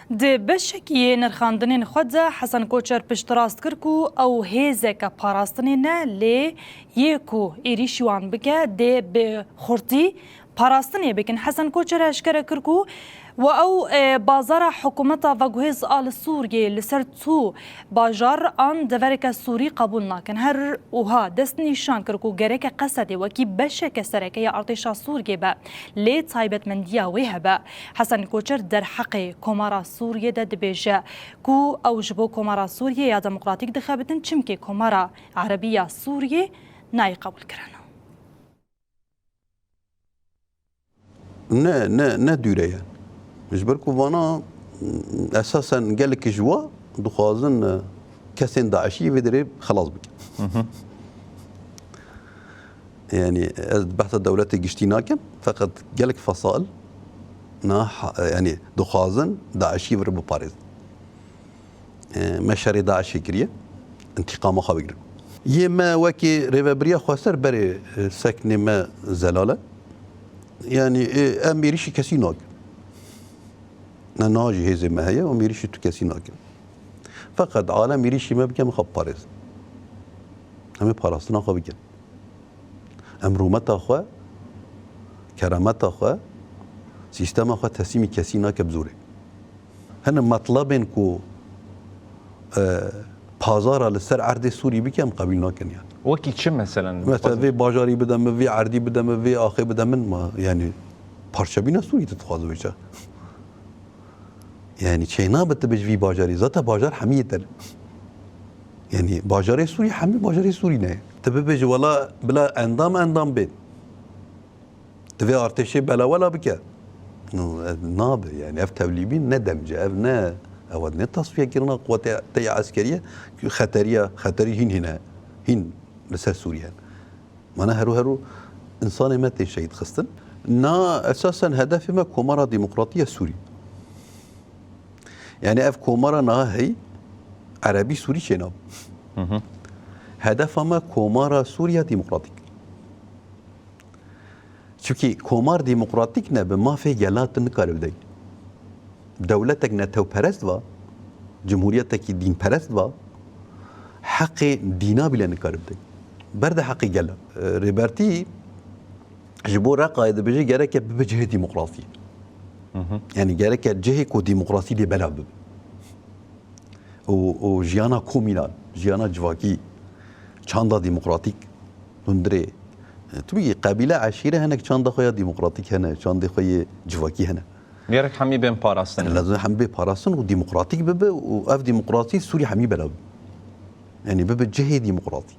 دی بشکی نرخاندنین خود حسن کوچر پشت راست کرکو او هیزه که پاراستنی نه لی یکو ایریشوان بگه دی به خورتی پاراستنی بکن حسن کوچر اشکره کرکو و او بازار حکومت و گوهز آل سوریه لسر تو باجار آن دورک سوری قبول ناکن هر اوها دست نیشان کرکو گرک قصدی وکی بشک سرکه یا ارتشا سوریه با لی تایبت من دیا ویه با حسن کوچر در حق کمارا سوریه ده دبیجه کو او جبو کمارا سوریه یا دموکراتیک دخابتن چمکی کمارا عربیه سوریه نای قبول کرنه نه دوره مجبر كوفانا اساسا قال لك جوا دخازن كاسين داعشي بدري خلاص بك يعني بحث الدولات قشتيناكم فقط قال لك فصائل يعني دخازن داعشي برب باريس مشاري داعشي كريه انتقام خابقر يما وكي ريفابريا خسر بري سكن ما زلاله يعني اميريشي كاسيناك ناجي هزي ما هي وميريشي تكاسي ناكل فقط عالم ميريشي ما بكم خب باريس همي باراستنا خو بكم امرومت اخو كرامت اخو سيستم اخو تسيمي كاسي ناك بزوري هن مطلبن كو بازار لسر عرض سوري بكم قبل ناكن يعني وكي شو مثلا في باجاري بدم في عرضي بدم في اخي بدم من ما يعني بارشبينا سوري تتخاذوا وجه يعني چینا بتبج في باجاري ذات باجار حميتر يعني باجاري سوري حمي باجاري سوري نه تبج ولا بلا اندام بيت تبي ارتشي بلا ولا بك ناب يعني اف توليبين ندمج افنا اودنا تصفيه كرنا قوات تي عسكريه خطري هنا لسه سوريا ما هرو انسان ما شهيد خصتن نا اساسا هدف ما كومارا ديمقراطيه سوري يعني اف كومارا ناهي عربي سوري شناب هدف ما كومارا سوريا ديمقراطيك چونكي كومار ديمقراطيك نه بما في جلات نكار بدي دولتك نتو پرست و جمهوريتك دين پرست و حق دينا بلا نكار بدي برد حق جلا ريبرتي جبو رقايد بيجي جرك بوجه ديمقراطي يعني جارك جهك وديمقراطي دي بلاب و جيانا كومينال جيانا جواكي چاندا ديمقراطيك هندري تبي قبيله عشيره هناك چاندا خويا ديمقراطيك هنا چاندا خويا جواكي هنا ميرك حمي بين باراستن لازم حمي باراستن وديمقراطيك بب واف ديمقراطي سوري حمي بلاب يعني بب جهه ديمقراطي